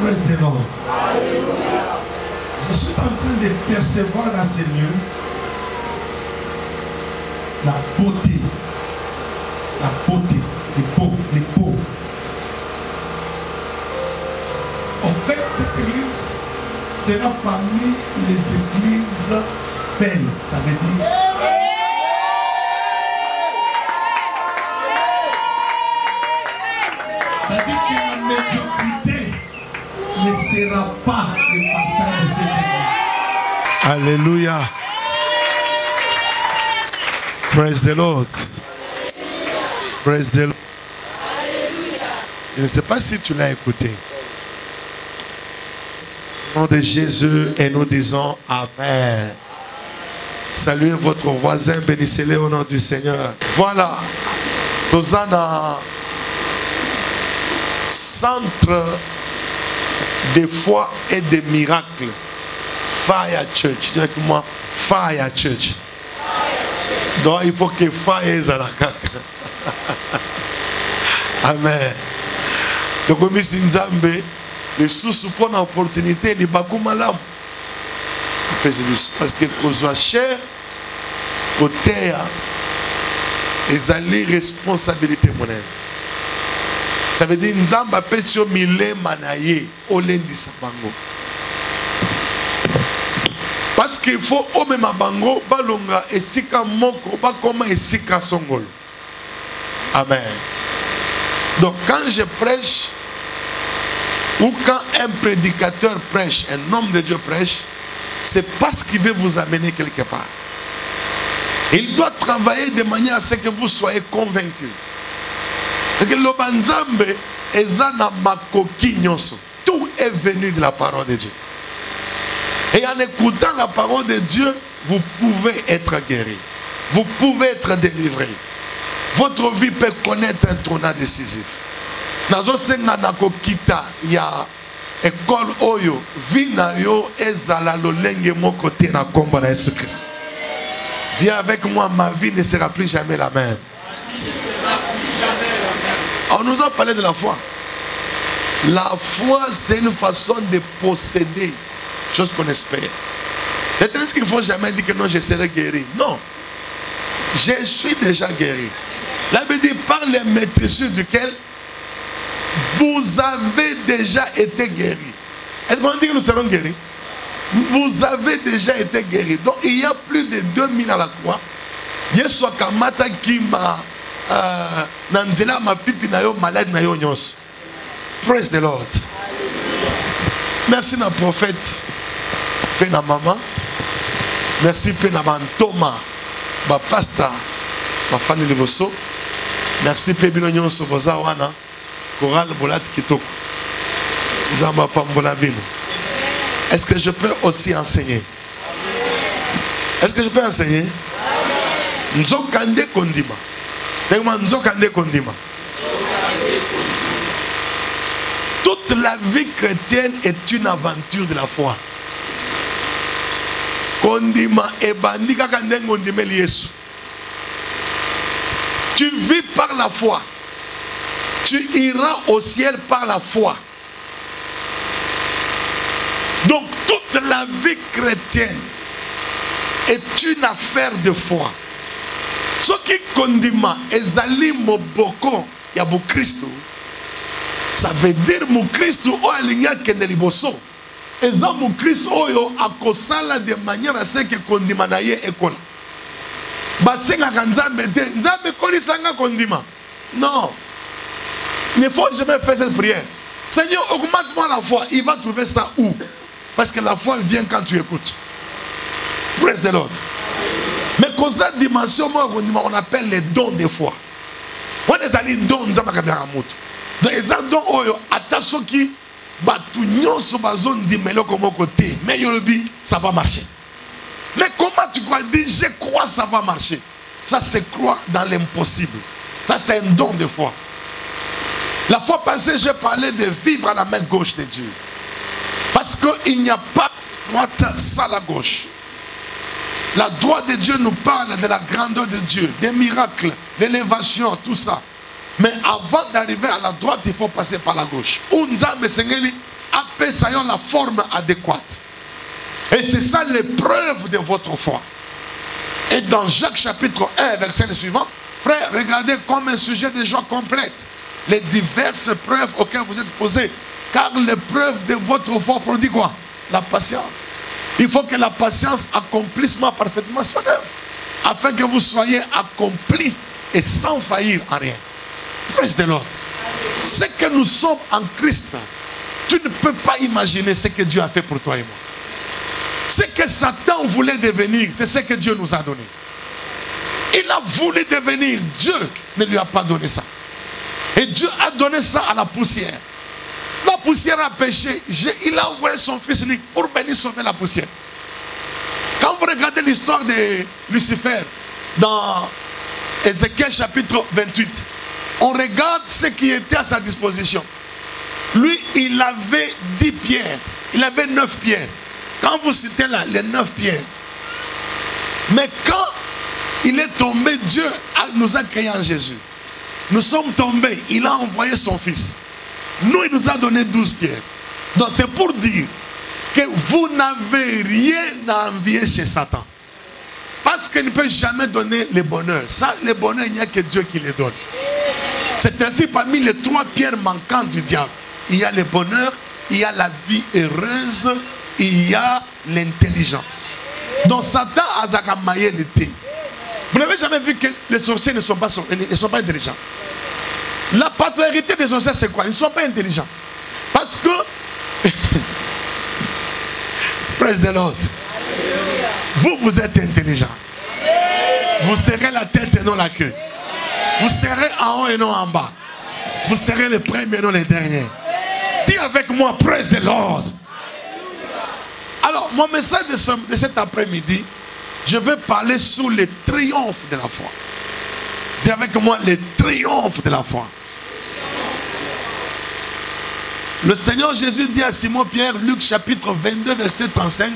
Praise the Lord. Je suis en train de percevoir dans ces lieux la beauté, les beaux. En fait, cette église sera parmi les églises belles, ça veut dire. Ça veut dire que la médiocrité ne sera pas le partage de cette église. Alléluia. Praise the Lord. Praise the Lord. Je ne sais pas si tu l'as écouté. Au nom de Jésus, et nous disons Amen. Saluez votre voisin, bénissez-le au nom du Seigneur. Voilà. Tozana, centre de foi et de miracles. Fire Church. Dis avec moi, Fire Church. Donc il faut que Fire soit là. Amen. Donc comme si Nzambe, les sous pour une opportunité, les bakou malam. Parce que qu'on soit cher, côté, ils ont les responsabilités monnaie. Ça veut dire Nzamba pesio mille manaye au lundi sabango. Parce qu'il faut au même bango balonga et sika moko ba comme et sika songol. Amen. Donc quand je prêche ou quand un prédicateur prêche, un homme de Dieu prêche, c'est parce qu'il veut vous amener quelque part. Il doit travailler de manière à ce que vous soyez convaincus. Parce que l'Obanzambe est dans makoki nyonso. Tout est venu de la parole de Dieu. Et en écoutant la parole de Dieu, vous pouvez être guéri. Vous pouvez être délivré. Votre vie peut connaître un tournant décisif. Nazo senga nako kita ya école oyo vina yo ezala lolenge moko te na komba na Jésus Christ. Dis avec moi, ma vie ne sera plus jamais la même. On nous a parlé de la foi. La foi, c'est une façon de posséder chose qu'on espère. C'est ainsi qu'il ne faut jamais dire que non, je serai guéri. Non. Je suis déjà guéri. La Bible dit par les maîtresses duquel vous avez déjà été guéri. Est-ce qu'on dit que nous serons guéris? Vous avez déjà été guéri. Donc il y a plus de 2000 à la croix. Yesu akamata ki ma nanzela ma pipi na yo malade na yo nyos. Praise the Lord. Merci na prophète. Pe na maman. Merci pe na bantoma. Ba pastor. Ba fani liboso. Merci pe bino nyonso boza wana. Choral bolat kitoko. Nzamba pambola bino. Est-ce que je peux aussi enseigner? Est-ce que je peux enseigner? Nzokande kondima. Nzokande kondima. Toute la vie chrétienne est une aventure de la foi. Kondima et bandika kande kondime Yesu. Tu vis par la foi. Tu iras au ciel par la foi. Donc toute la vie chrétienne est une affaire de foi. Ce qui condima ezali moboko ya bu Christo, ça veut dire mu Christo o alinga kende liboso. Eza mu Christo oyo akosala de manière à ce que condima na ye ekola. Basenga kanzambe te, nzambe kolisanga condima. Non. Il ne faut jamais faire cette prière. Seigneur, augmente-moi la foi. Il va trouver ça où? Parce que la foi vient quand tu écoutes. Praise the Lord. Mais comme cette dimension, on appelle les dons de foi. On est allé dons, donc les dons, attention qui batouillon sur ma zone dit mais comme côté, mais yolobi ça va marcher. Mais comment tu crois dire je crois ça va marcher? Ça c'est croire dans l'impossible. Ça c'est un don de foi. La fois passée, j'ai parlé de vivre à la main gauche de Dieu. Parce qu'il n'y a pas de droite sans la gauche. La droite de Dieu nous parle de la grandeur de Dieu, des miracles, l'élévation, tout ça. Mais avant d'arriver à la droite, il faut passer par la gauche. Unzambe sengeli appuyons la forme adéquate. Et c'est ça l'épreuve de votre foi. Et dans Jacques chapitre 1, verset suivant, frère, regardez comme un sujet de joie complète les diverses preuves auxquelles vous êtes posés. Car l'épreuve de votre foi produit quoi? La patience. Il faut que la patience accomplisse parfaitement son œuvre, afin que vous soyez accomplis et sans faillir en rien. Praise the Lord. Ce que nous sommes en Christ, tu ne peux pas imaginer ce que Dieu a fait pour toi et moi. Ce que Satan voulait devenir, c'est ce que Dieu nous a donné. Il a voulu devenir, Dieu ne lui a pas donné ça. Et Dieu a donné ça à la poussière. La poussière a péché. Il a envoyé son fils unique pour venir sauver la poussière. Quand vous regardez l'histoire de Lucifer dans Ézéchiel chapitre 28, on regarde ce qui était à sa disposition. Lui, il avait 10 pierres. Il avait 9 pierres. Quand vous citez là, les 9 pierres. Mais quand il est tombé, Dieu nous a créés en Jésus. Nous sommes tombés, il a envoyé son fils. Nous, il nous a donné 12 pierres. Donc c'est pour dire que vous n'avez rien à envier chez Satan. Parce qu'il ne peut jamais donner le bonheur. Ça, le bonheur, il n'y a que Dieu qui le donne. C'est ainsi parmi les 3 pierres manquantes du diable. Il y a le bonheur, il y a la vie heureuse, il y a l'intelligence. Donc Satan a zakamaye l'été. Vous n'avez jamais vu que les sorciers ne sont pas intelligents. La particularité des sorciers, c'est quoi? Ils ne sont pas intelligents. Parce que, praise the Lord, vous êtes intelligents. Vous serez la tête et non la queue. Vous serez en haut et non en bas. Vous serez les premiers et non les derniers. Dis avec moi, praise the Lord. Alors, mon message de cet après-midi, je vais parler sur les triomphes de la foi. Dis avec moi, les triomphes de la foi. Le Seigneur Jésus dit à Simon-Pierre, Luc chapitre 22, verset 35,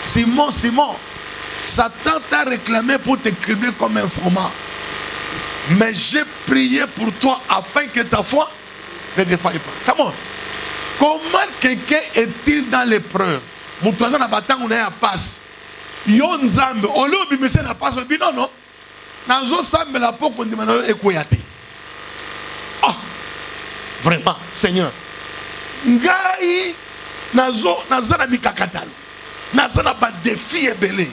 Simon, Simon, Satan t'a réclamé pour t'écrimer comme un froment. Mais j'ai prié pour toi afin que ta foi ne défaille pas. Come on. Comment quelqu'un est-il dans l'épreuve? Mon toisin n'a pas tant on est à passe. Yon Nzambe, on l'a oublié, mais c'est la passe. Non, non. Nazo Sambe la peau qu'on dit maintenant écoyate. Oh, vraiment, Seigneur. Ngai, Nazo na mikakatalo. Nazo na ba défi ebelé.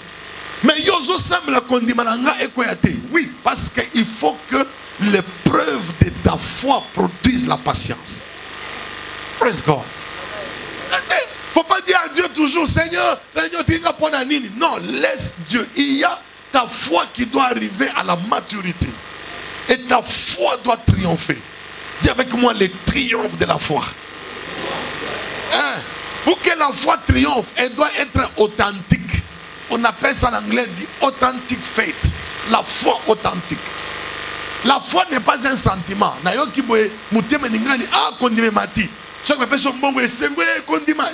Mais Yozo Sambe la qu'on dit maintenant écoyate. Oui, parce qu'il faut que l'épreuve de ta foi produise la patience. Praise God. Il ne faut pas dire à Dieu toujours, Seigneur, Seigneur, tu n'as pas de nini. Non, laisse Dieu. Il y a ta foi qui doit arriver à la maturité. Et ta foi doit triompher. Dis avec moi les triomphes de la foi. Hein? Pour que la foi triomphe, elle doit être authentique. On appelle ça en anglais dit authentic faith. La foi authentique. La foi n'est pas un sentiment.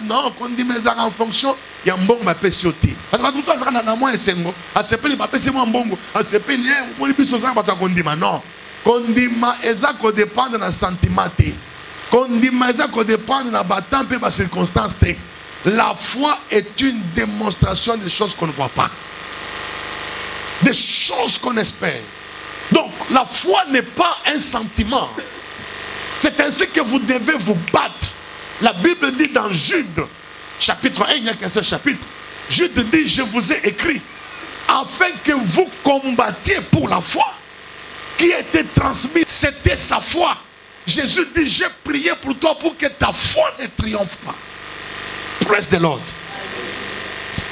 Non, condiment en fonction il y a un bon pessioté. Parce que tout ça ça na moi esengo, a sepeli ba pesi mo mbongo, a sepeli mo biso ça ba to condiment. Non. Condiment eza ko dépendre na sentiment té. Condiment eza ko dépendre na ba temps pe ba circonstance té. La foi est une démonstration des choses qu'on ne voit pas. Des choses qu'on espère. Donc la foi n'est pas un sentiment. C'est ainsi que vous devez vous battre. La Bible dit dans Jude, chapitre 1, il n'y a qu'un seul chapitre. Jude dit, je vous ai écrit, afin que vous combattiez pour la foi qui a été transmise. C'était sa foi. Jésus dit, j'ai prié pour toi pour que ta foi ne triomphe pas. Praise the Lord.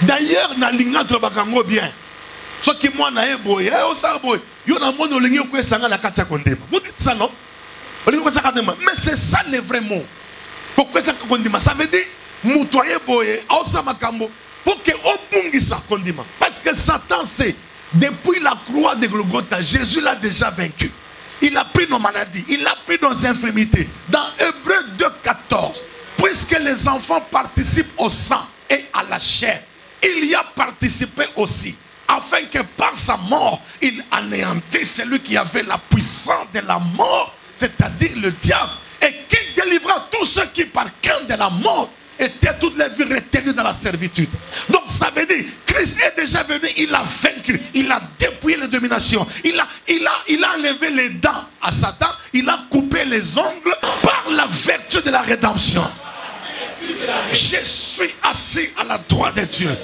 D'ailleurs, na linga to bakango bien. Ce qui moi na eboye, o sa boy, yo na mono lingi ko sanga na katia kondema. Vous dites ça non? Mais c'est ça le vrai mot. Pourquoi ça condiment? Ça veut dire mutoye boye, ausa makambo, pour que obungisa condiment. Parce que Satan sait, depuis la croix de Golgotha, Jésus l'a déjà vaincu. Il a pris nos maladies, il a pris nos infirmités. Dans Hébreux 2,14, puisque les enfants participent au sang et à la chair, il y a participé aussi, afin que par sa mort, il anéantisse celui qui avait la puissance de la mort, c'est-à-dire le diable, et qu'il délivra tous ceux qui, par crainte de la mort, étaient toute leur vie retenus dans la servitude. Donc ça veut dire, Christ est déjà venu, il a vaincu, il a dépouillé les dominations, il a enlevé les dents à Satan, il a coupé les ongles par la vertu de la rédemption. Je suis assis à la droite de Dieu,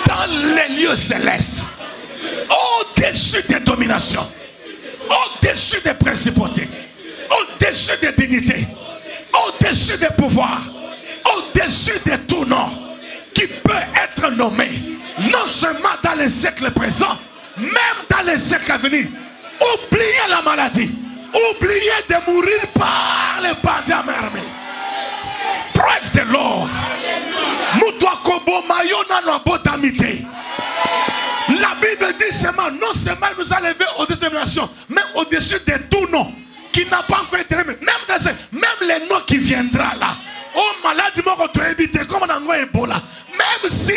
dans les lieux célestes, au-dessus des dominations, au-dessus des principautés, au-dessus des dignités, au-dessus des pouvoirs, au-dessus de tout nom qui peut être nommé, non seulement dans les siècles présents, même dans les siècles à venir. Oubliez la maladie, oubliez de mourir par les bandits armés. Praise the Lord. La Bible dit seulement, non seulement il nous a levé au-dessus des dominations, mais au-dessus de tout nom qui n'a pas encore été nommé. Même les noms qui viendra là. Oh, maladie, comme on a Ebola. Même si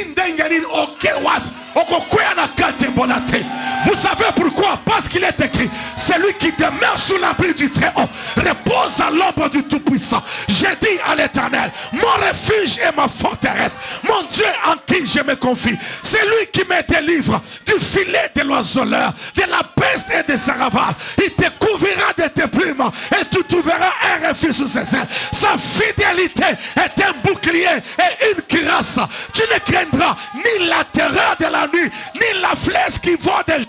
vous savez pourquoi? Parce qu'il est écrit, celui qui demeure sous l'abri du Très-Haut repose à l'ombre du Tout-Puissant. J'ai dit à l'Éternel, mon refuge et ma forteresse, mon Dieu en qui je me confie. C'est lui qui me délivre du filet de l'oiseleur, de la peste et de sa ravage. Il te couvrira de tes plumes et tu trouveras un refuge sous ses ailes. Sa fidélité est un bouclier et une cuirasse. Tu ne craindras ni la terreur de la nuit, ni la flèche qui vole de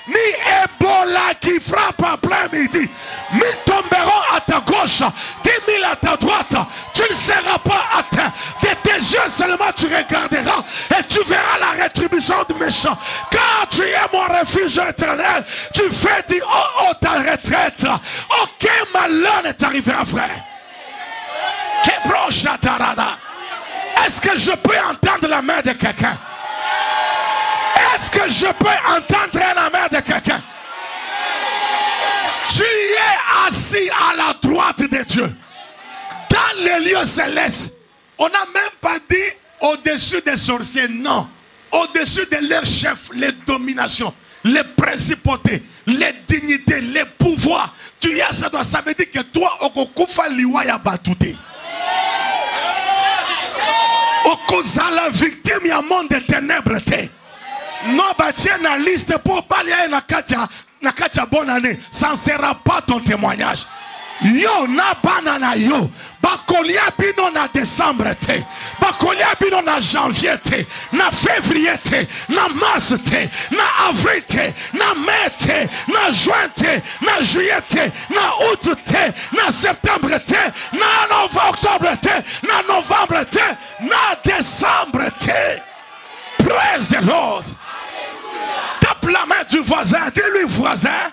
ni Ebola qui frappe en plein midi. 1000 tomberont à ta gauche, 10 000 à ta droite. Tu ne seras pas atteint. De tes yeux seulement tu regarderas et tu verras la rétribution du méchant. Car tu es mon refuge éternel. Tu fais du haut ta retraite. Aucun malheur ne t'arrivera, frère. Est-ce que je peux entendre la main de quelqu'un? Est-ce que je peux entendre la main de quelqu'un? Tu es assis à la droite de Dieu, dans les lieux célestes. On n'a même pas dit au-dessus des sorciers, non. Au-dessus de leurs chefs, les dominations, les principautés, les dignités, les pouvoirs. Tu es ça, ça veut dire que toi, Okokufa liwa ya batute. Okozala victime ya monde de ténèbres te. Non, bah tiens la liste pour parler na katia bonne année. Ça ne sera pas ton témoignage. Yo na banana yo. Bakolia bino na décembre te. Bakolia bino na janvier te. Na février te. Na mars te. Na avril te. Na mai te. Na juin te. Na juillet te. Na août te. Na septembre te. Na octobre te. Na novembre te. Na décembre te. Praise the Lord. Tape la main du voisin. Dis-lui voisin.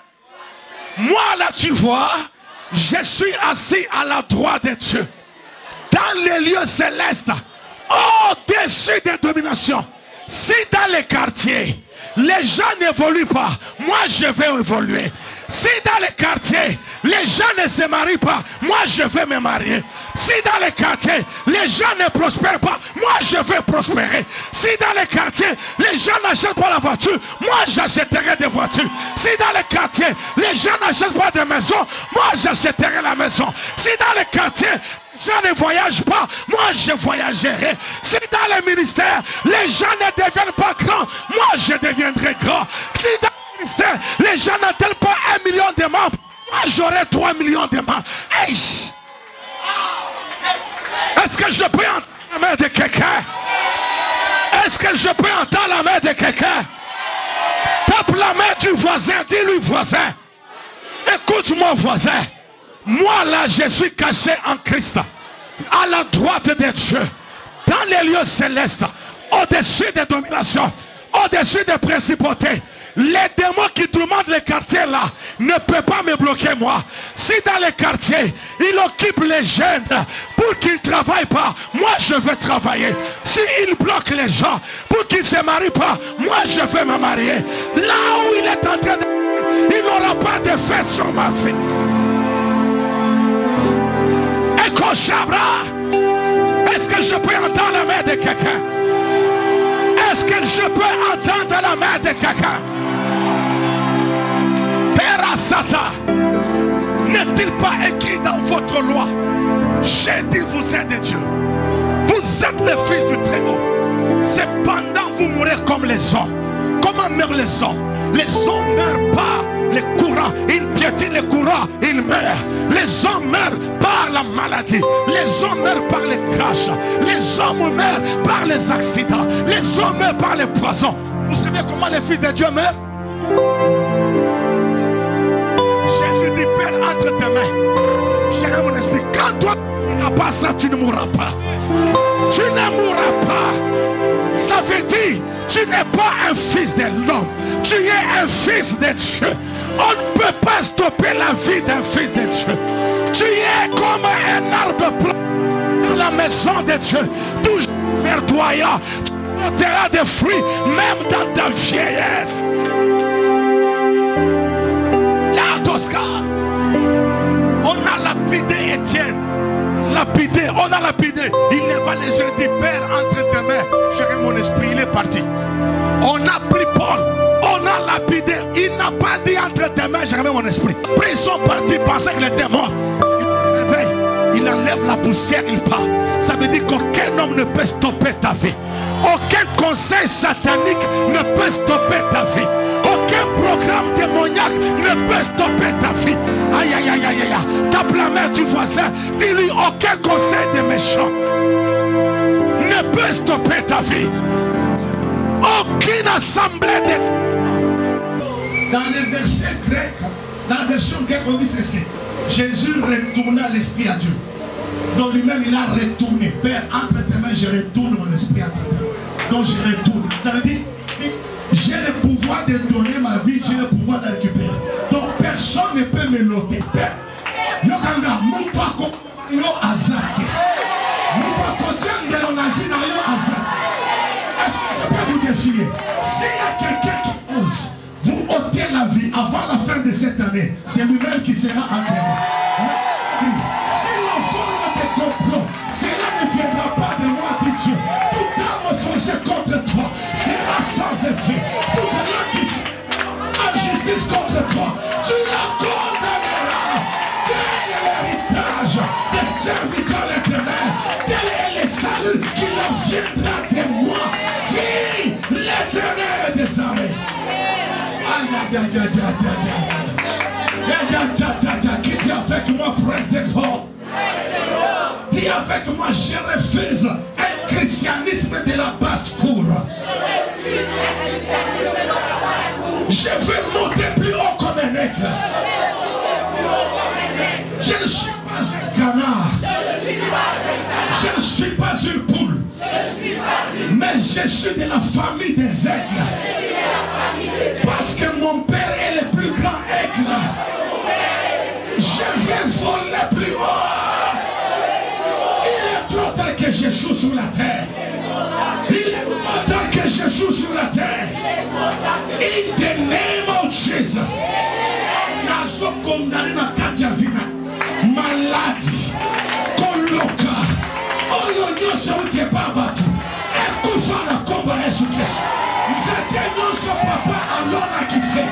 Moi là tu vois. Je suis assis à la droite de Dieu, dans les lieux célestes, au-dessus des dominations. Si dans les quartiers, les gens n'évoluent pas, moi je vais évoluer. Si dans les quartiers, les gens ne se marient pas, moi je vais me marier. Si dans les quartiers, les gens ne prospèrent pas, moi je vais prospérer. Si dans les quartiers, les gens n'achètent pas la voiture, moi j'achèterai des voitures. Si dans les quartiers, les gens n'achètent pas de maison, moi j'achèterai la maison. Si dans les quartiers, les gens ne voyagent pas, moi je voyagerai. Si dans les ministères, les gens ne deviennent pas grands, moi je deviendrai grand. Si dans les ministères, les gens n'atteignent pas 1 million de membres, moi j'aurai 3 millions de membres. Hey. Est-ce que je peux entendre la main de quelqu'un? Est-ce que je peux entendre la main de quelqu'un? Tape la main du voisin, dis-lui voisin. Écoute-moi voisin. Moi là je suis caché en Christ, à la droite de Dieu, dans les lieux célestes, au-dessus des dominations, au-dessus des principautés. Les démons qui tourmentent les quartiers là ne peuvent pas me bloquer moi. Si dans les quartiers il occupe les jeunes pour qu'ils ne travaillent pas, moi je vais travailler. Si il bloque les gens pour qu'ils ne se marient pas, moi je vais me marier. Là où il est en train de... il n'aura pas d'effet sur ma vie. Eko Chabra, est-ce que je peux entendre la main de quelqu'un? Est-ce que je peux entendre la main de quelqu'un? Père Satan, n'est-il pas écrit dans votre loi J'ai dit, vous êtes des dieux. Vous êtes les fils du Très-Haut. Cependant, vous mourrez comme les hommes. Comment meurent les hommes? Les hommes meurent par les courants. Ils piétinent les courants, ils meurent. Les hommes meurent par la maladie. Les hommes meurent par les crashs. Les hommes meurent par les accidents. Les hommes meurent par les poisons. Vous savez comment les fils de Dieu meurent? Jésus dit, Père, entre tes mains. J'ai mon esprit. Quand toi tu n'iras pas ça, tu ne mourras pas. Tu ne mourras pas. Ça veut dire, tu n'es pas un fils de l'homme. Tu es un fils de Dieu. On ne peut pas stopper la vie d'un fils de Dieu. Tu es comme un arbre planté dans la maison de Dieu. Toujours verdoyant. Tu porteras des fruits même dans ta vieillesse. Là, Tosca, on a lapidé Étienne. Lapidé, on a lapidé. Il leva les yeux et dit, Père, entre tes mains, j'aurai mon esprit. Il est parti. On a pris Paul, on a lapidé. Il n'a pas dit entre tes mains, j'aurai mon esprit. Puis ils sont partis, pensaient qu'il était mort. Il réveille, il enlève la poussière, il part. Ça veut dire qu'aucun homme ne peut stopper ta vie. Aucun conseil satanique ne peut stopper ta vie. Aucun programme démoniaque ne peut stopper ta vie. Aïe, aïe, aïe, aïe, aïe. Tape la main du voisin. Dis-lui, aucun conseil des méchants ne peut stopper ta vie. Aucune assemblée de... Dans les versets grecs, dans la version grecque, on dit ceci. Jésus retourna l'esprit à Dieu. Donc lui-même, il a retourné. Père, entre tes mains, je retourne mon esprit entre tes mains. Donc je retourne. Ça veut dire, j'ai le pouvoir de donner ma vie, j'ai le pouvoir de récupérer. Donc personne ne peut me l'ôter. Père, Yokanga, Moupa Koyo Azati. Moupa Kotian de l'Onazi Nayo Azati. Est-ce que je peux vous défier? S'il y a quelqu'un qui ose vous ôter la vie avant la fin de cette année, c'est lui-même qui sera enterré. Si l'enfant de complot, cela ne viendra pas de moi, dit Dieu. Toute arme forgée contre toi sera sans effet. Toute loi qui en justice contre toi, tu la condamneras. Quel est l'héritage des serviteurs éternels? Quel est le salut qui leur viendra de moi? Dis l'Éternel des armées. Qui dit avec moi, praise the Lord. Dis avec moi, je refuse un christianisme de la basse-cour. Je veux monter plus haut comme un aigle. Je ne suis pas un canard. Je ne suis pas une poule. Mais je suis de la famille des aigles. Parce que mon père est le plus grand aigle. Je vais voler plus haut. Il est trop tard que j'échoue sur la terre. Il est trop tard que j'échoue sur la terre. In the name of Jesus. Nazo condamné na kati ya vina. Maladie. Koloka. Oyo nyoso utie babatu. Ekufa na komba Yesu Kristo. Nzake nyoso papa alona kite.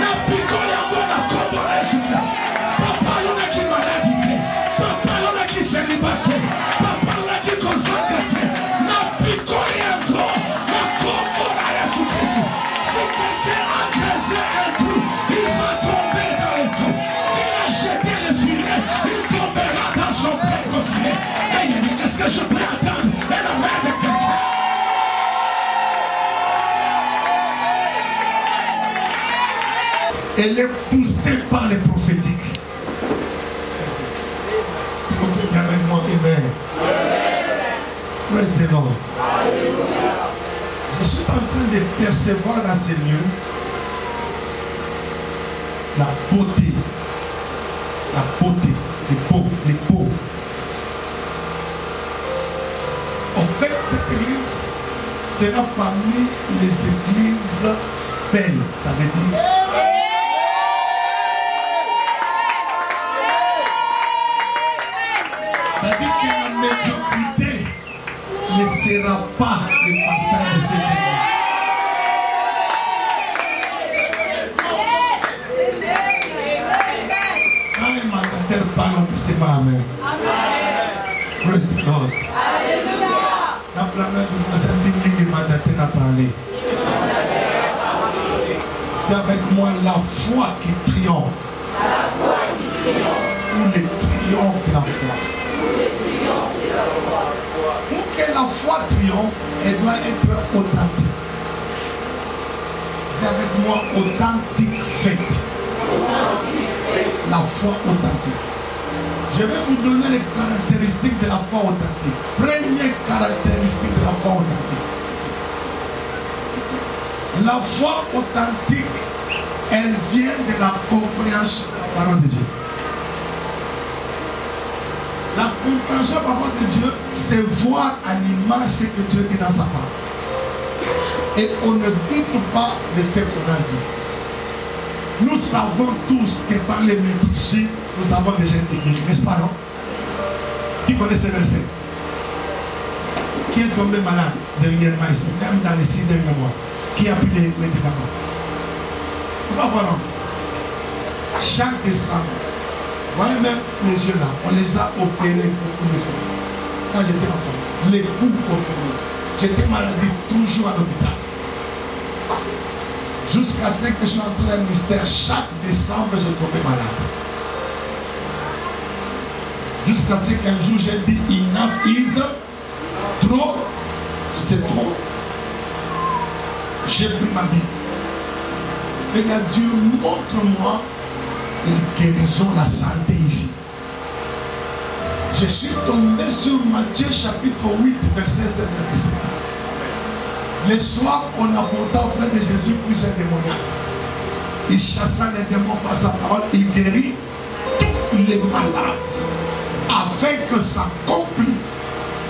Na piko ya bona komba Yesu Kristo. Papa alona ki maladie te. Papa alona ki célibataire. Papa alona ki consacré. Na piko ya go. Na komba Yesu Kristo. Si quelqu'un a creusé un trou, il va tomber dans le trou. S'il a jeté le filet, il tombera dans son propre filet. Hey, est-ce que je peux attendre la main de quelqu'un? Elle est boostée par les prophétiques. Vous pouvez dire avec moi, Amen. Praise the Lord. Je suis en train de percevoir dans ces lieux la beauté, les beaux. En fait, cette église sera parmi les églises belles, ça veut dire. Ça veut dire que la médiocrité ne sera pas le partage de cette église. Quand un mandataire parle, on dit c'est pas amen. Praise the Lord. La planète du Constantin qui m'a daté à parler. C'est avec moi la foi qui triomphe. Ou le triomphe de la foi. Pour que la foi triomphe, elle doit être authentique. C'est avec moi authentique faith. La foi authentique. Je vais vous donner les caractéristiques de la foi authentique. Première caractéristique de la foi authentique. La foi authentique, elle vient de la compréhension de la parole de Dieu. La compréhension de la parole de Dieu, c'est voir à l'image ce que Dieu dit dans sa parole. Et on ne doute pas de ce qu'on a vu. Nous savons tous que par les médecins, nous avons déjà été guéris, n'est-ce pas, non? Qui connaît ce verset? Qui est tombé malade dernièrement ici, même dans les 6 derniers mois? Qui a pris les médicaments? On va voir l'autre. Chaque décembre, vous voyez même les yeux là, on les a opérés beaucoup de fois. Quand j'étais enfant, les coups opérés. J'étais malade toujours à l'hôpital. Jusqu'à ce que je sois entré dans le ministère, chaque décembre, je tombais malade. Jusqu'à ce qu'un jour, j'ai dit, enough is trop, c'est trop. J'ai pris ma Bible. Et il a dit, montre-moi la guérison, la santé ici. Je suis tombé sur Matthieu chapitre 8, verset 16 et 17. Le soir, on apporta auprès de Jésus plusieurs démoniaques. Il chassa les démons par sa parole, il guérit tous les malades, afin que s'accomplisse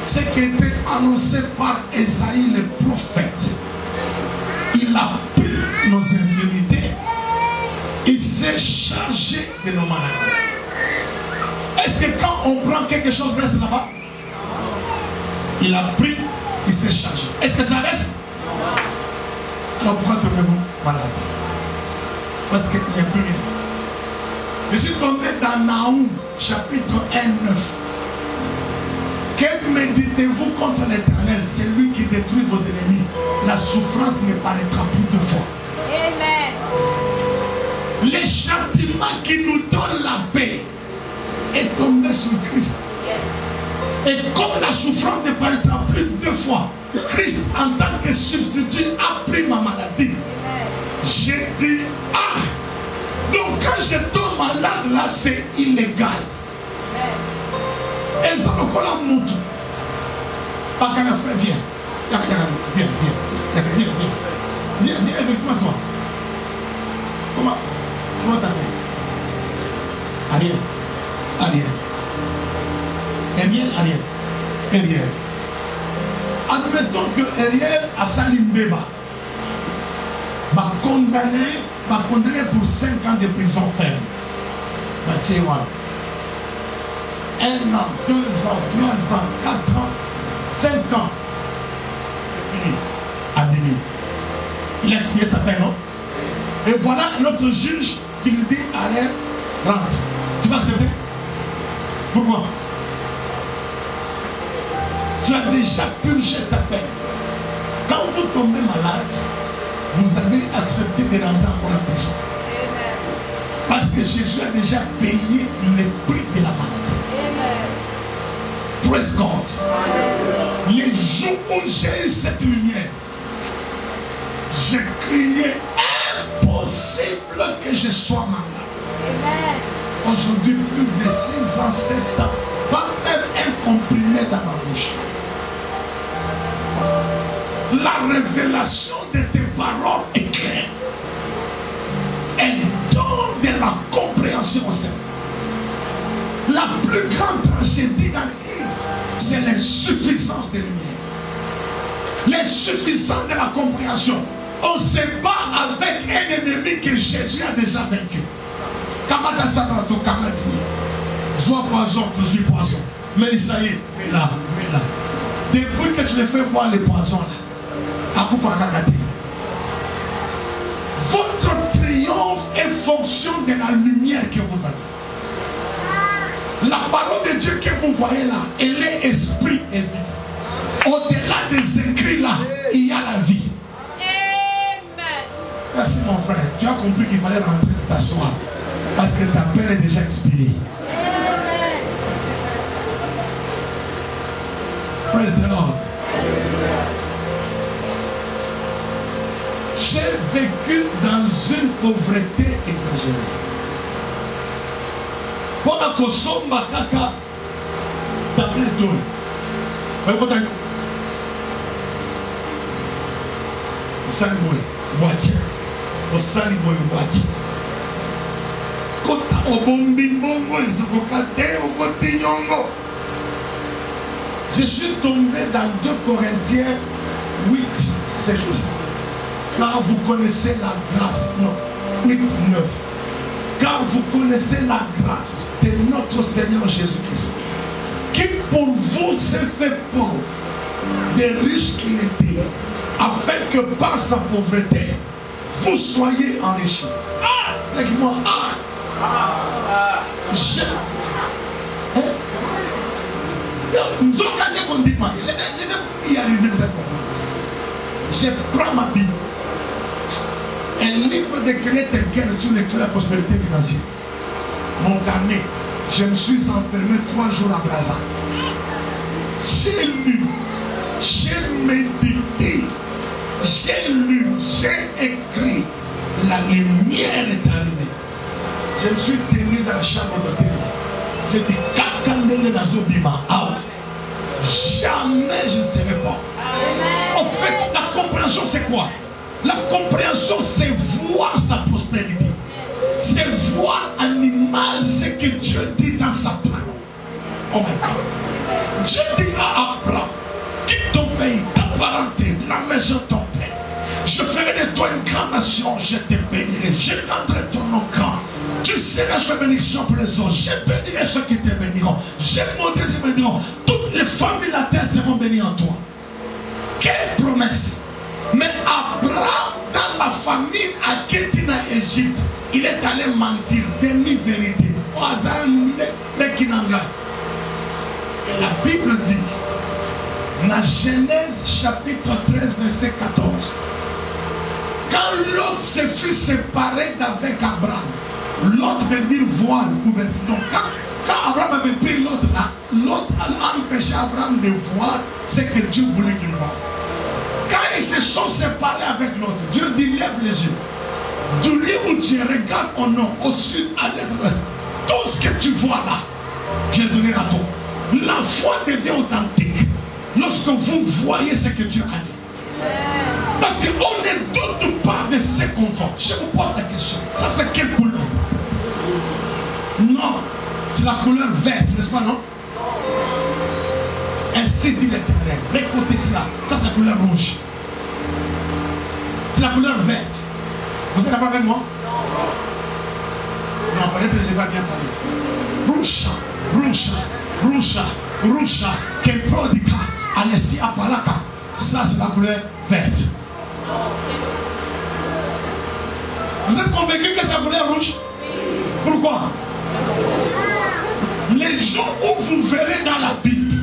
ce qui était annoncé par Esaïe le prophète. Il a pris nos infirmités, il s'est chargé de nos maladies. Est-ce que quand on prend quelque chose reste là-bas? Il a pris, il s'est chargé. Est-ce que ça reste? Alors pourquoi tombez-vous malade? Parce qu'il n'y a plus rien. Je suis tombé dans Naoum, chapitre 1, 9. Que méditez-vous contre l'Éternel, c'est lui qui détruit vos ennemis. La souffrance ne paraîtra plus deux fois. Amen. Les châtiments qui nous donnent la paix est tombé sur Christ. Et comme la souffrance ne paraîtra plus deux fois, Christ en tant que substitut a pris ma maladie. J'ai dit, ah, donc quand je tombe malade là, c'est illégal. Et ça me colle à mon tout. Pas qu'un frère, viens. Viens avec moi, toi. Comment t'appelles? Ariel. Ariel. Admettons que Ariel a Salimbeba m'a condamné pour 5 ans de prison ferme. 1 an, 2 ans, 3 ans, 4 ans, 5 ans. C'est fini. Admis. Il a expiré sa peine, non? Et voilà un autre juge qui lui dit, allez, rentre. Tu vas accepter? Pourquoi? Tu as déjà purgé ta peine. Quand vous tombez malade, vous avez accepté de rentrer encore en prison. Parce que Jésus a déjà payé le prix de la maladie. Praise God. Les jours où j'ai eu cette lumière, j'ai crié, impossible que je sois malade. Aujourd'hui, plus de 6 ans, 7 ans, pas même un comprimé dans ma bouche. La révélation de tes paroles est claire. Elle donne de la compréhension au Seigneur. La plus grande tragédie dans l'Église, c'est l'insuffisance de lumière. L'insuffisance de la compréhension. On se bat avec un ennemi que Jésus a déjà vaincu. Kamada Sanato, Kamatini. Sois poison, je suis poison. Mais ça y est, mais là. Depuis que tu le fais boire les poisons là, Akoufa Kakati. Votre triomphe est fonction de la lumière que vous avez. La parole de Dieu que vous voyez là, elle est esprit et vie. Au-delà des écrits là, il y a la vie. Amen. Merci mon frère. Tu as compris qu'il fallait rentrer t'asseoir. Parce que ta peur est déjà expirée. Praise the Lord. J'ai vécu dans une pauvreté exagérée. Pendant que somba kaka tablette d'eau. Osali boye waki. Osali boye waki. Kota obombi bongo ezokoka te okoti nyongo. Je suis tombé dans 2 Corinthiens 8, 7. Car vous connaissez la grâce. Non, 8, 9. Car vous connaissez la grâce de notre Seigneur Jésus-Christ, qui pour vous s'est fait pauvre, des riches qu'il était, afin que par sa pauvreté, vous soyez enrichis. Ah! C'est qui moi? Ah! Je prends ma Bible. Un livre de Grete Guerre sur les clés de la prospérité financière. Mon carnet, je me suis enfermé 3 jours à Brazza. J'ai lu, j'ai médité, j'ai lu, j'ai écrit. La lumière est arrivée. Je me suis tenu dans la chambre d'hôtel. J'ai dit, Kakandele Nazobima, jamais je ne serai pas. En fait, la compréhension c'est quoi? La compréhension c'est voir sa prospérité. C'est voir en image ce que Dieu dit dans sa parole. Oh my God. Dieu dit à Abraham, quitte ton pays, ta parenté, la maison de ton père. Je ferai de toi une grande nation, je te bénirai, je rendrai ton nom grand. Tu seras une bénédiction pour les autres. Je bénirai ceux qui te béniront. Je montrerai ceux qui te béniront. Toutes les familles de la terre seront bénies en toi. Quelle promesse! Mais Abraham, dans la famine à Kétina, Égypte, il est allé mentir, demi-vérité. Et la Bible dit, dans Genèse chapitre 13, verset 14, quand Lot se fut séparé d'avec Abraham, Lot veut dire voile, couverture. Donc quand Abraham avait pris Lot là, Lot a empêché Abraham de voir ce que Dieu voulait qu'il voie. Quand ils se sont séparés avec l'autre, Dieu dit lève les yeux. Du lieu où tu regardes au nord, au sud, à l'est, à l'ouest. Tout ce que tu vois là, je donnerai à toi. La foi devient authentique lorsque vous voyez ce que Dieu a dit. Parce qu'on ne doute pas de ce qu'on voit. Je vous pose la question. Ça c'est quelle couleur? Non, c'est la couleur verte, n'est-ce pas, non? Ainsi dit l'Éternel. Écoutez cela. Ça c'est la couleur rouge. C'est la couleur verte. Vous êtes d'accord avec moi? Non, peut-être que je vais bien parler. Rusha, Rusha, Rusha, Rusha, Keprodika, Alessi Apalaka. Ça c'est la couleur verte. Vous êtes convaincus que c'est la couleur rouge? Pourquoi? Les jours où vous verrez dans la Bible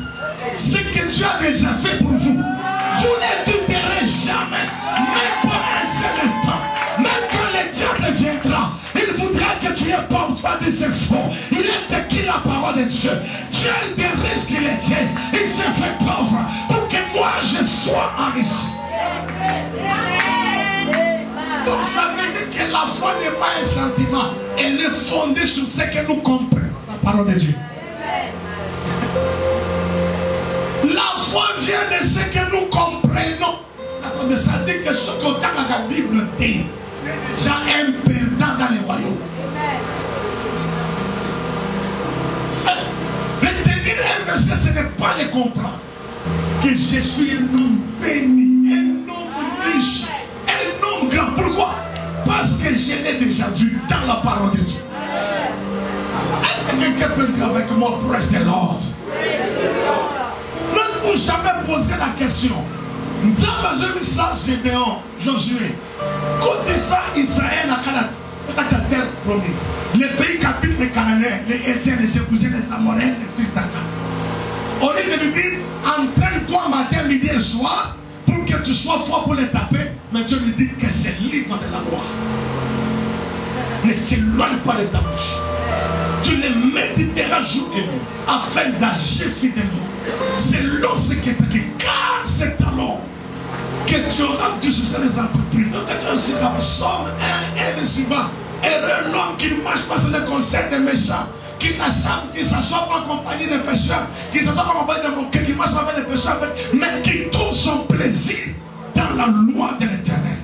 ce que Dieu a déjà fait pour vous, vous ne douterez jamais, même pas un seul instant. Même quand le diable viendra, il voudra que tu aies pauvre, tu vas dire c'est faux. Il est de qui la parole de Dieu? Dieu est des riches qu'il était, il s'est fait pauvre pour que moi je sois enrichi. Donc ça veut dire que la foi n'est pas un sentiment, elle est fondée sur ce que nous comprenons, la parole de Dieu. La foi vient de ce que nous comprenons. Ça dit que ce que la Bible dit, j'ai un perdant dans les royaumes. Retenir un verset, ce n'est pas le comprendre. Que je suis un homme béni, un homme riche, un homme grand. Pourquoi? Parce que je l'ai déjà vu dans la parole de Dieu. Est-ce que quelqu'un peut dire avec moi, praise the Lord? Ne vous jamais poser la question. Nous avons vu ça, Gédéon, Josué. Quand ça, Israël a la terre promise. Les pays qu'habitent les Cananéens, les Hétiens, les Jébusiens, les Amoréens, les fils d'Anak. Au lieu de lui dire, entraîne-toi matin, midi et soir, pour que tu sois fort pour les taper, mais Dieu lui dit que c'est le livre de la loi. Ne s'éloigne pas de ta bouche. Tu les méditeras jour et nuit, afin d'agir fidèlement. Selon ce qui est écrit, car c'est alors que tu auras du succès des entreprises. Donc, Psaume 1 et le suivant. Heureux l'homme qui ne marche pas sur le conseil des méchants, qui ne s'assoit pas en compagnie des pécheurs, qui ne s'assoit pas en compagnie des moqueurs, qui ne marche pas avec les pécheurs, mais qui trouve son plaisir dans la loi de l'Éternel,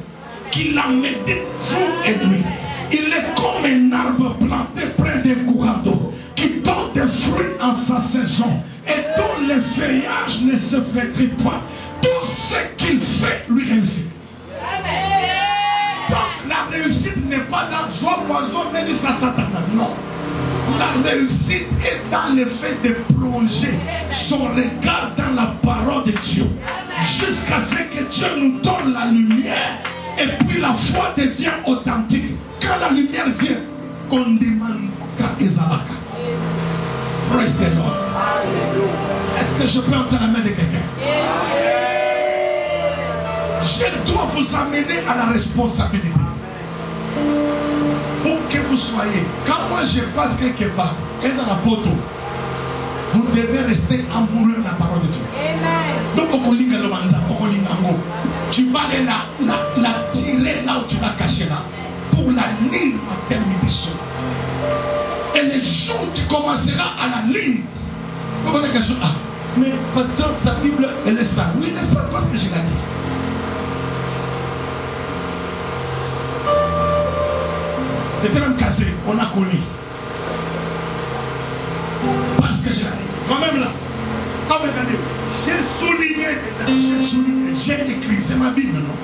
qui la médite jour et nuit. Il est comme un arbre planté près d'un courant d'eau, qui donne des fruits en sa saison et dont le feuillage ne se flétrit pas. Tout ce qu'il fait lui réussit. Donc la réussite n'est pas dans son poison, mais dans sa Satan. Non. La réussite est dans le fait de plonger son regard dans la parole de Dieu, jusqu'à ce que Dieu nous donne la lumière. Et puis la foi devient authentique. Quand la lumière vient, qu'on demande qu'à Ezalaka. Praise the Lord. Est-ce que je peux entendre la main de quelqu'un? Je dois vous amener à la responsabilité. Pour que vous soyez. Quand moi je passe quelque part, et dans la photo, vous devez rester amoureux de la parole de Dieu. Donc, tu vas aller la tirer là où tu l'as cachée là, pour la lire matin, midi, soir. Et les jours où tu commenceras à la lire, vous posez la question, ah, mais pasteur, sa Bible, elle est ça. Oui, elle est ça parce que je la lis. C'était même cassé, on a collé. Parce que je la lis. Moi-même là, comme regardez, j'ai souligné, j'ai écrit, c'est ma Bible, non?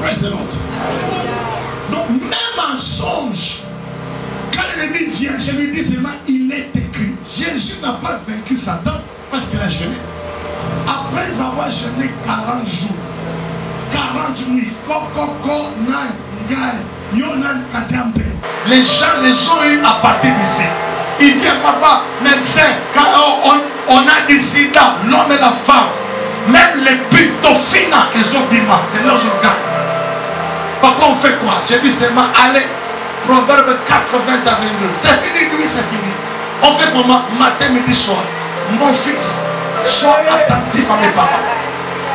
Praise the Lord. Donc, même en songe, quand l'ennemi vient, je lui dis seulement, il est écrit. Jésus n'a pas vaincu Satan parce qu'il a jeûné. Après avoir jeûné 40 jours, 40 nuits, les gens les ont eu à partir d'ici. Il vient, papa, médecin, quand on a ici l'homme et la femme, même les putofina et zobima, et leurs organes. Papa, on fait quoi? J'ai dit seulement, allez, Proverbe 80 à 22. C'est fini, oui, c'est fini. On fait comment? Matin, midi, soir. Mon fils, sois attentif à mes parents.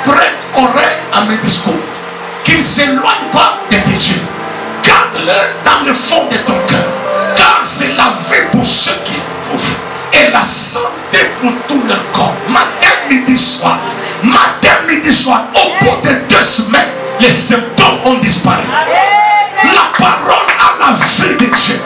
Prête oreille à mes discours. Qu'ils ne s'éloignent pas de tes yeux. Garde-le dans le fond de ton cœur. Car c'est la vie pour ceux qui trouvent. Et la santé pour tout leur corps. Matin, midi, soir. Matin, midi, soir. Au bout de 2 semaines, les symptômes ont disparu. La parole a la vie de Dieu.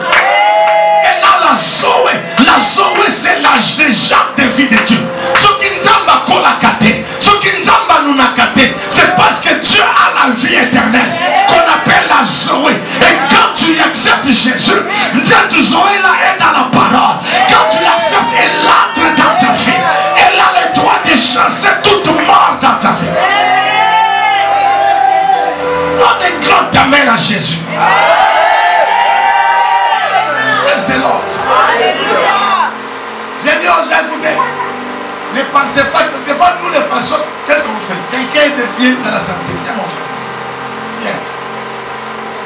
Elle a la Zoé. La Zoé, c'est l'âge des gens de vie de Dieu. Ce qui n'zamba kolakate, ce qui n'zamba nunakate, c'est parce que Dieu a la vie éternelle qu'on appelle la Zoé. Et quand tu acceptes Jésus, cette Zoé là est dans la parole. Quand tu l'acceptes, elle entre dans ta vie. Elle a le droit de chasser toute mort dans ta vie. On est grand amen à Jésus. Praise the Lord. J'ai dit aux gens, écoutez, ne pensez pas que devant nous les pasteurs, qu'est-ce qu'on fait? Quelqu'un est défié dans la santé. Viens mon frère. Viens.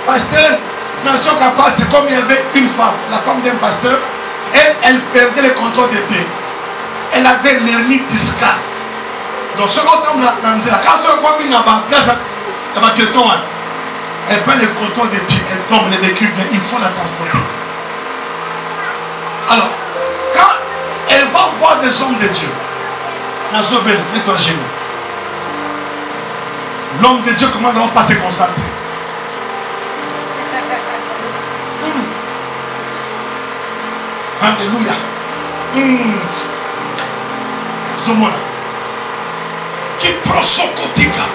Pasteur, nation capable, c'est comme il y avait une femme, la femme d'un pasteur, elle perdait le contrôle des pieds. Elle avait l'hernie discale. Donc ce qu'on tombe là, quand on voit une place, elle prend le contrôle des pieds, elle tombe, les véhicules, il faut la transporter. Alors, quand elle va voir des hommes de Dieu, mets-toi à genoux. L'homme de Dieu, comment ne va pas se concentrer? Alléluia. Ce mot-là. Qui prend son quotidien.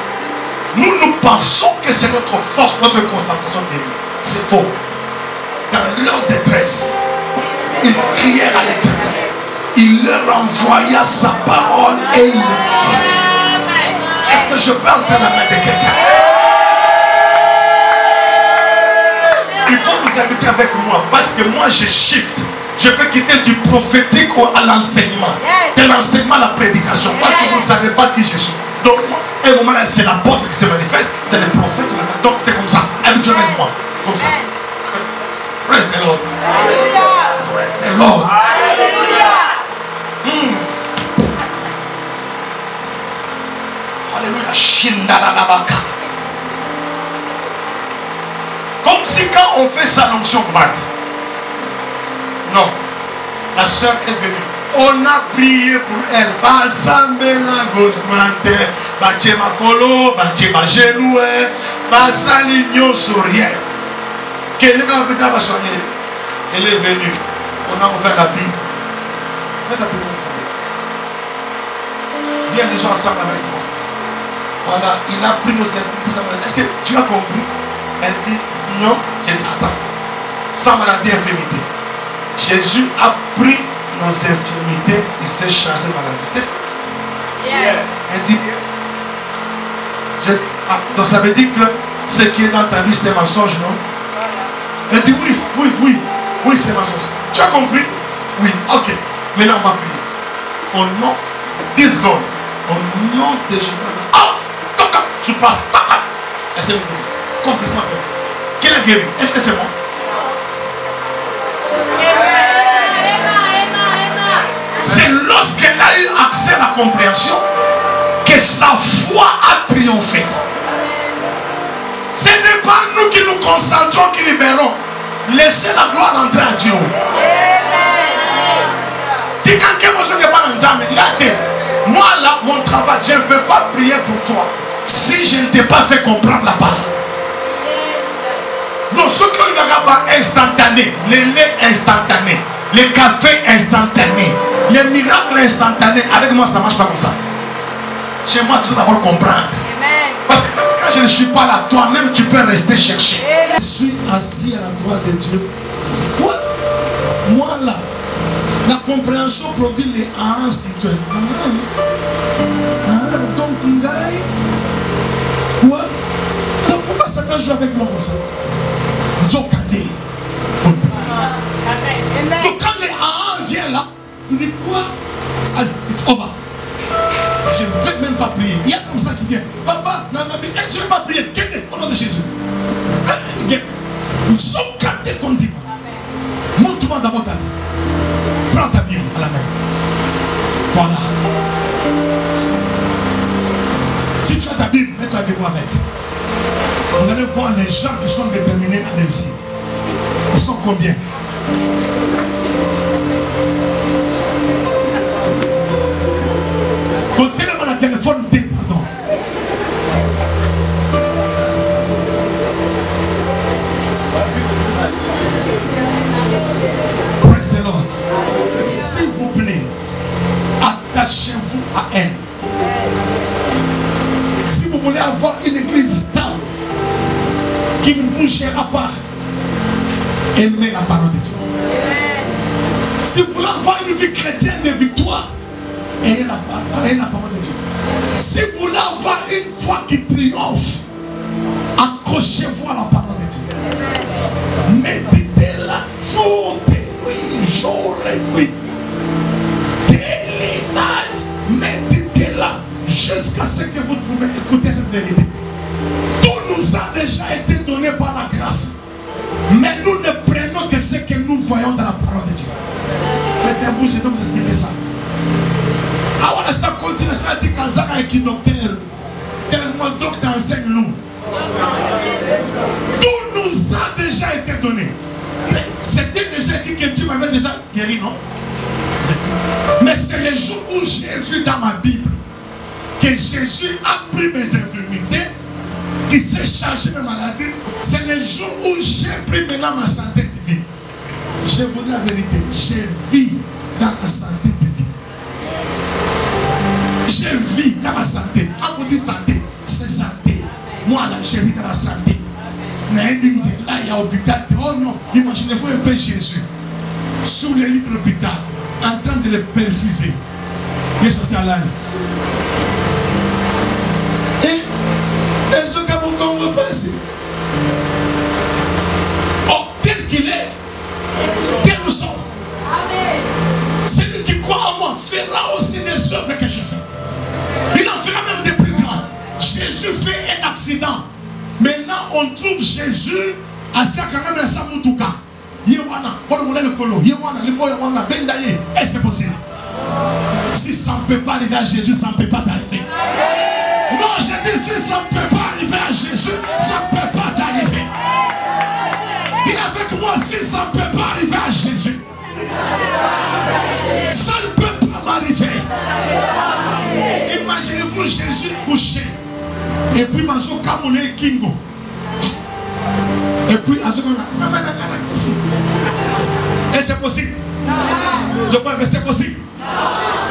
Nous pensons que c'est notre force, notre concentration de vie. C'est faux. Dans leur détresse, ils crièrent à l'Éternel. Il leur envoya sa parole et il les guérit. Est-ce que je peux entendre la main de quelqu'un? Il faut vous habiter avec moi parce que moi je shift. Je peux quitter du prophétique à l'enseignement. De l'enseignement à la prédication. Parce que vous ne savez pas qui je suis. Donc, à un moment là, c'est l'apôtre qui se manifeste. C'est le prophète. Donc, c'est comme ça. Habituez avec moi. Comme ça. Praise the Lord. Praise the Lord. Alléluia. Shindalalabaka. Comme si quand on fait sa l'onction mate. Non. La soeur est venue. On a prié pour elle. Basambena gozmante. Bache makolo. Bache bagenou. Basaligno sourien. Elle est venue. On a ouvert la Bible. Mets la Bible. Viens les gens ensemble avec moi. Voilà, il a pris nos services. Est-ce que tu as compris? Elle dit non, je t'attends. Sans maladie, infirmité. Jésus a pris nos infirmités, il s'est chargé de maladie. Qu'est-ce que elle dit? Donc ça veut dire que ce qui est dans ta vie, c'est un mensonge, non? Elle dit oui, c'est un mensonge. Tu as compris? Oui, ok. Maintenant on va prier. Au nom, 10 secondes. Au nom de Jésus. Tu passes. Essayez de dire. Complètement. Qui l'a guéri? Est-ce que c'est moi? C'est lorsqu'elle a eu accès à la compréhension que sa foi a triomphé. Ce n'est pas nous qui nous concentrons, qui libérons. Laissez la gloire entrer à Dieu. Moi là, mon travail, je ne peux pas prier pour toi si je ne t'ai pas fait comprendre la parole. Donc ce que le rabat instantané, le lait instantané, le café instantané, les miracles instantanés, avec moi ça ne marche pas comme ça. Chez moi tu dois d'abord comprendre. Parce que quand je ne suis pas là, toi-même tu peux rester chercher. Je suis assis à la droite de Dieu. Quoi? Moi là, la compréhension produit les âmes spirituels. Donc Ngaï, quoi? Alors pourquoi Satan joue avec moi comme ça? Donc quand les âmes viennent là, il dit quoi? Allez, on va. Je ne vais même pas prier. Il y a comme ça qui dit, papa, je ne vais pas prier. Au nom de Jésus. Nous sommes captés qu'on dit. Montre-moi d'abord ta Bible. Prends ta Bible à la main. Voilà. Si tu as ta Bible, mets-toi avec moi avec. Vous allez voir les gens qui sont déterminés à réussir. Ils sont combien? Côté-le-moi la téléphone, pardon. Praise the Lord. S'il vous plaît, attachez-vous à elle. Si vous voulez avoir une église stable qui ne bougera pas, aimez la parole de Dieu. Si vous voulez avoir une vie chrétienne de victoire, ayez la parole de Dieu. Si vous voulez avoir une foi qui triomphe, accrochez-vous à la parole de Dieu. Méditez-la jour et nuit, jour et nuit. Méditez-la jusqu'à ce que vous trouvez. Écoutez cette vérité. Tout nous a déjà été donné par la grâce. Mais nous ne prenons que ce que nous voyons dans la parole de Dieu. Mettez-vous, je vais vous expliquer ça. Alors, ça continue, ça dit qu'Azara est qui docteur. Tellement docteur enseigne nous. Tout nous a déjà été donné. Mais c'était déjà dit que Dieu m'avait déjà guéri, non? Mais c'est le jour où j'ai vu dans ma Bible que Jésus a pris mes infirmités, qui s'est chargé de maladies. C'est le jour où j'ai pris maintenant ma santé divine. Je vous dis la vérité, je vis dans la santé divine. Je vis dans la santé. Quand vous dites santé, c'est santé. Moi là, je vis dans la santé. Mais il me dit, là il y a l'hôpital. Oh non, imaginez-vous un peu Jésus sous les lits de l'hôpital, en train de le perfuser. Qu'est-ce que c'est à l'âne? Et ce que vous comprenez. Oh, tel qu'il est, tel nous sommes. Celui qui croit en moi fera aussi des œuvres que je fais. Il en fera même des plus grands. Jésus fait un accident. Maintenant, on trouve Jésus à Siakanam et Samoutuka. Yewana, et c'est possible. Si ça ne peut pas arriver à Jésus, ça ne peut pas t'arriver. Non, je dis si ça ne peut pas arriver à Jésus, ça ne peut pas t'arriver. Dis avec moi, si ça ne peut pas arriver à Jésus, ça ne peut pas m'arriver. Imaginez-vous Jésus couché. Et puis, Mazo Kamone Kingo. Et puis, et c'est possible. Je crois que c'est possible.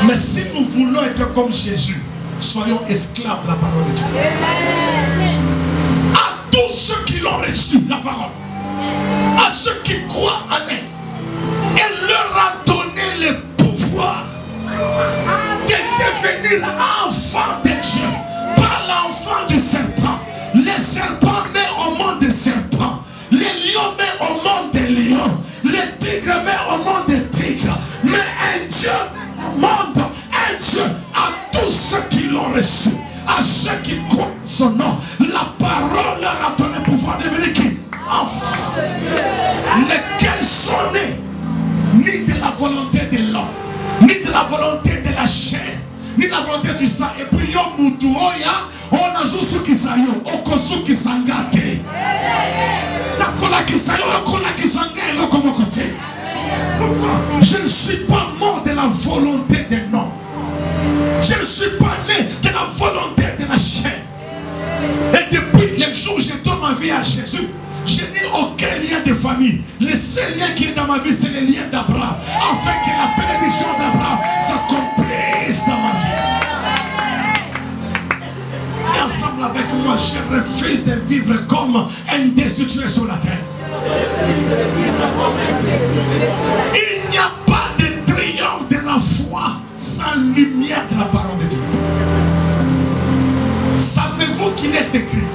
Mais si nous voulons être comme Jésus, soyons esclaves de la parole de Dieu. À tous ceux qui l'ont reçu, la parole, à ceux qui croient en elle, elle leur a donné le pouvoir de devenir enfants de Dieu, pas l'enfant du serpent. Les serpents naissent au monde des serpents, les lions naissent au monde des lions, les tigres naissent au monde des tigres. Mais un Dieu au monde, un Dieu à tous ceux qui l'ont reçu, à ceux qui croient son nom, la parole leur a donné le pouvoir de devenir qui? Enfants, lesquels sont nés ni de la volonté de l'homme, ni de la volonté de la chair, ni de la volonté du sang. Et puis yo mutu oya onazusu kisayo okosu kisangate nakola kisayo okola kisangate lokomokote. Je ne suis pas mort de la volonté de l'homme. Je ne suis pas né de la volonté de la chair. Et depuis le jour où je donne ma vie à Jésus, je n'ai aucun lien de famille. Le seul lien qui est dans ma vie, c'est le lien d'Abraham. Afin que la bénédiction d'Abraham s'accomplisse dans ma vie. Dis ensemble avec moi, je refuse de vivre comme un destitué sur la terre. Il n'y a pas de triomphe de la foi sans lumière de la parole de Dieu. Savez-vous qu'il est écrit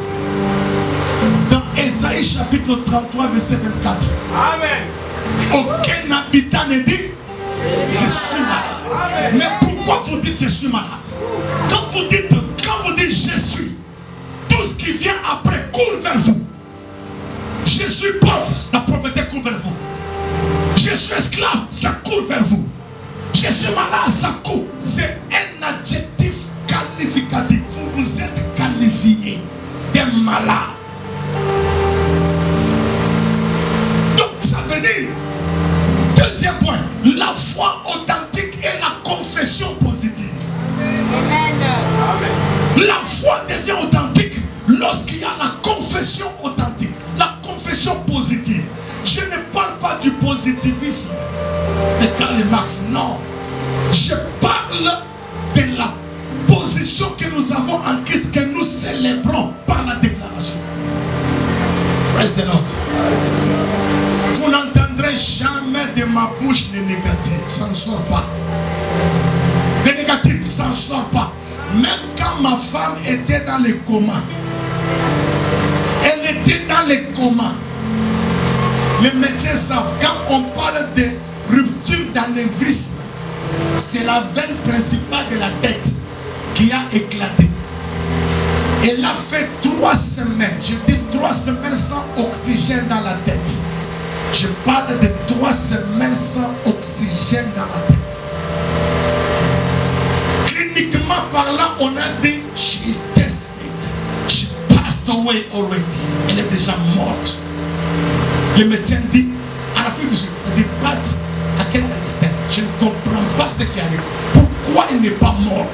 dans Ésaïe chapitre 33 verset 24? Amen. Aucun habitant ne dit je suis malade. Amen. Mais pourquoi vous dites je suis malade? Quand vous dites je suis, tout ce qui vient après court vers vous. Je suis pauvre, la pauvreté court vers vous. Je suis esclave, ça court vers vous. Je suis malade, ça court. C'est un adjectif qualificatif. Vous vous êtes qualifié de malade. Donc ça veut dire, deuxième point, la foi authentique et la confession positive. Amen. La foi devient authentique lorsqu'il y a la confession authentique, la confession positive. Je ne parle pas du positivisme de Karl Marx, non. Je parle de la position que nous avons en Christ, que nous célébrons par la déclaration. Praise the Lord. Vous n'entendrez jamais de ma bouche le négatif, ça ne sort pas. Le négatif, ça ne sort pas. Même quand ma femme était dans le coma, elle était dans le coma. Les médecins savent, quand on parle de rupture d'anévrisme, c'est la veine principale de la tête qui a éclaté. Elle a fait 3 semaines, je dis 3 semaines sans oxygène dans la tête. Je parle de 3 semaines sans oxygène dans la tête. Cliniquement parlant, on a dit she is dead. She passed away already. Elle est déjà morte. Le médecin dit, à la fin du jour, on dit, à quel instant? Je ne comprends pas ce qui arrive. Pourquoi il n'est pas mort?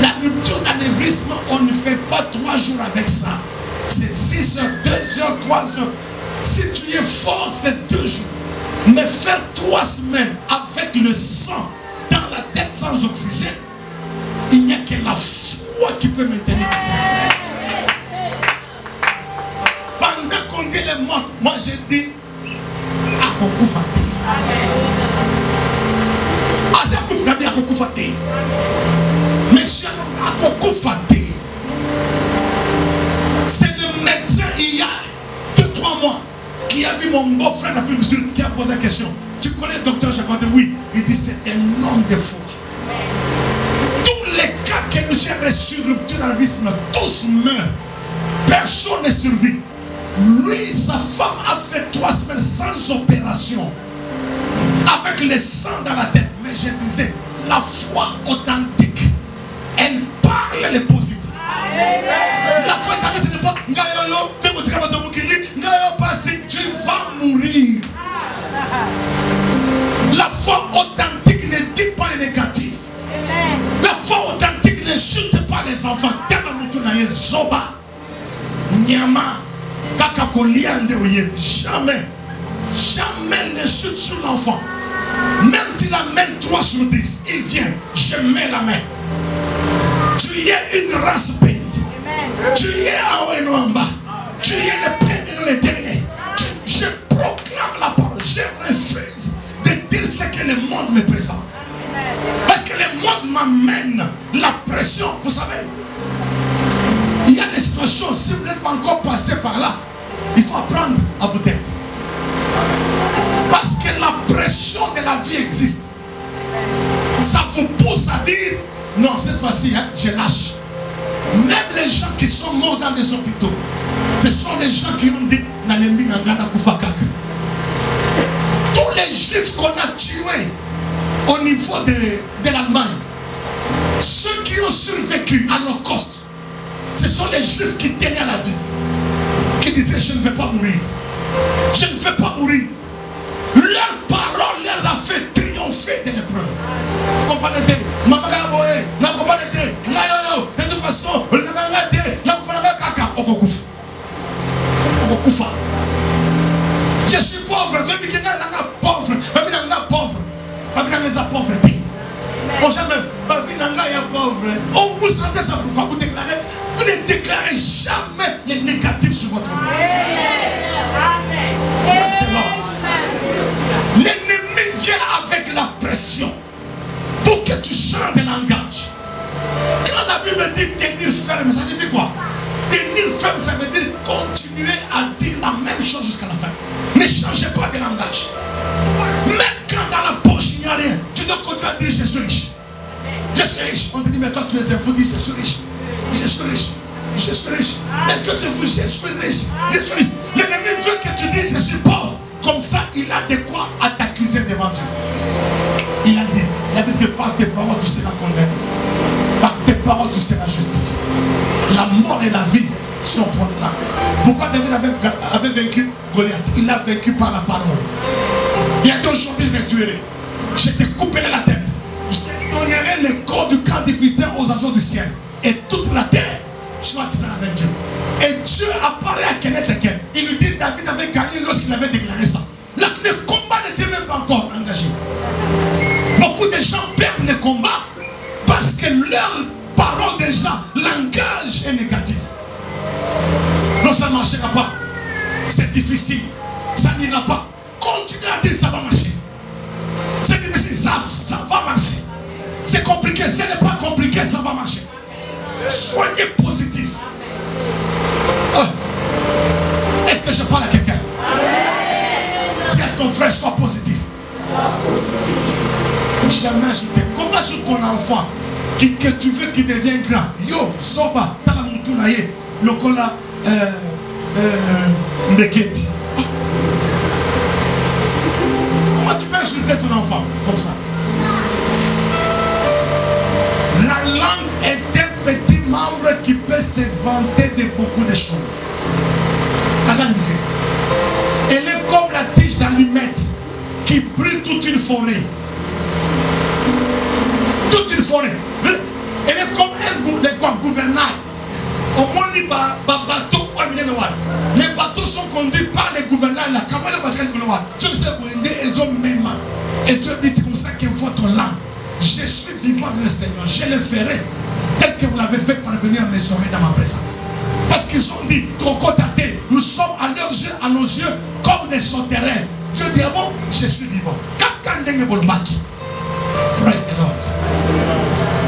La rupture d'anévrisme, on ne fait pas 3 jours avec ça. C'est 6 heures, 2 heures, 3 heures. Si tu es fort, c'est 2 jours. Mais faire 3 semaines avec le sang dans la tête sans oxygène, il n'y a que la foi qui peut maintenir. Pendant qu'on dit les morts, moi je dis à beaucoup fatigué. À beaucoup fatigué. Monsieur, à beaucoup fatigué. C'est le médecin il y a 2-3 mois qui a vu mon beau-frère d'Afrique du Sud, qui a posé la question. Tu connais le docteur Jacob? Oui. Il dit c'est un homme de foi. Tous les cas que nous avons sur rupture dans la vie, tous meurent. Personne n'est survécu. Lui, sa femme a fait 3 semaines sans opération. Avec le sang dans la tête. Mais je disais, la foi authentique, elle parle les positifs. La foi authentique, ce n'est pas tu vas mourir. La foi authentique ne dit pas le négatif. La foi authentique n'insulte pas les enfants. Jamais. Jamais n'insulte sur l'enfant. Même s'il amène 3 sur 10, il vient, je mets la main. Tu es une race bénie. Tu es en haut et en bas. Tu es le premier et le dernier. Je proclame la parole. Je refuse de dire ce que le monde me présente. Parce que le monde m'amène la pression. Vous savez, il y a des situations, si vous n'êtes pas encore passé par là, il faut apprendre à vous taire. Parce que la pression de la vie existe. Ça vous pousse à dire, non, cette fois-ci, hein, je lâche. Même les gens qui sont morts dans des hôpitaux, ce sont les gens qui ont dit, tous les juifs qu'on a tués au niveau de l'Allemagne, ceux qui ont survécu à l'Holocauste, ce sont les juifs qui tenaient à la vie, qui disaient, je ne vais pas mourir. Je ne vais pas mourir. Leur parole leur a fait triompher de l'épreuve. Comprenez-vous? De toute façon, je suis pauvre. Pauvreté. On vous sentez ça pourquoi vous déclarez? Vous ne déclarez jamais les négatifs sur votre vie. L'ennemi vient avec la pression pour que tu changes de langage. Quand la Bible dit tenir ferme, ça signifie quoi? Tenir ferme, ça veut dire continuer à dire la même chose jusqu'à la fin. Ne changez pas de langage. Même quand dans la poche il n'y a rien, tu dois continuer à dire je suis riche. Je suis riche. On te dit mais toi tu es un fou, dis je suis riche. Je suis riche. Je suis riche. Et Dieu te dit je suis riche. Je suis riche. L'ennemi veut que tu dises je suis pauvre. Comme ça il a de quoi à t'accuser devant Dieu. Il a dit, la Bible dit par tes paroles tu seras condamné. Par tes paroles tu seras justifié. La mort et la vie sont pour là. Pourquoi David avait vaincu Goliath? Il l'a vaincu par la parole. Il a dit aujourd'hui je les tuerai. Je te couperai la tête. Je donnerai le corps du camp des Philistins aux oiseaux du ciel. Et toute la terre soit qui sera avec Dieu. Et Dieu apparaît à Kenneth Eken. Il lui dit David avait gagné lorsqu'il avait déclaré ça. Là, le combat n'était même pas encore engagé. Beaucoup de gens perdent le combat parce que leur parole déjà, langage est négatif. Non, ça ne marchera pas. C'est difficile. Ça n'ira pas. Continuez à dire ça va marcher. C'est difficile, ça va marcher. C'est compliqué, ce n'est pas compliqué, ça va marcher. Soyez positif. Est-ce que je parle à quelqu'un? Dis à ton frère, sois positif. Jamais insulter. Comment sur ton enfant que tu veux qu'il devienne grand? Yo, soba, talamutunaye, lokola, mbeketi. Comment tu peux insulter ton enfant comme ça? La langue est un petit membre qui peut se vanter de beaucoup de choses. La langue, elle est comme la tige d'allumette qui brûle toute une forêt. Toute une forêt. Elle est comme un gouvernail. Au moins, les bateaux sont conduits par les gouvernails. Et Dieu dit c'est comme ça que votre langue. Je suis vivant le Seigneur. Je le ferai tel que vous l'avez fait parvenir à me sauver dans ma présence. Parce qu'ils ont dit, nous sommes à leurs yeux, à nos yeux, comme des sauterelles. Dieu dit, ah bon, je suis vivant. Praise the Lord.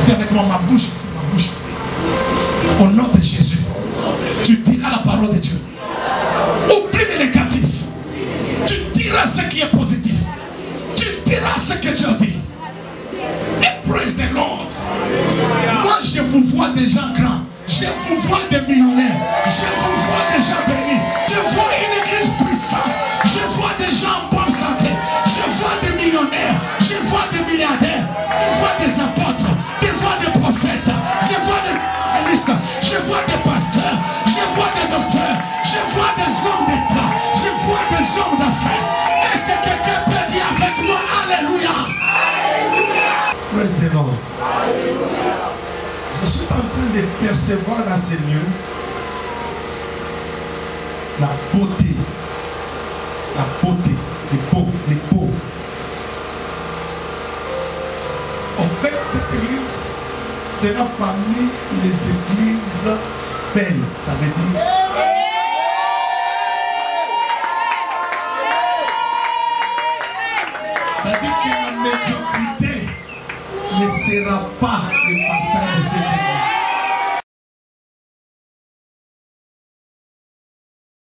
Dis avec moi, ma bouche ici, ma bouche ici. Au nom de Jésus, tu diras la parole de Dieu. Oublie le négatif. diras ce qui est positif. Tu diras ce que tu as dit. Et praise the Lord. Moi, je vous vois des gens grands. Je vous vois des millionnaires. Je vous vois des gens bénis. Je vois une église puissante. Je vois des gens en bonne santé. Je vois des millionnaires. Je vois des milliardaires. Je vois des apôtres. Je vois des prophètes. Je vois des évangélistes. Je vois des pasteurs. Je vois des docteurs. Je vois des hommes d'État. Je vois des hommes d'affaires. Est-ce que quelqu'un peut dire avec moi Alléluia? Praise the Lord. Je suis en train de percevoir dans ces lieux la beauté, les beaux. En fait, cette église sera parmi les églises belles. Ça veut dire que la médiocrité ne sera pas le partage de cette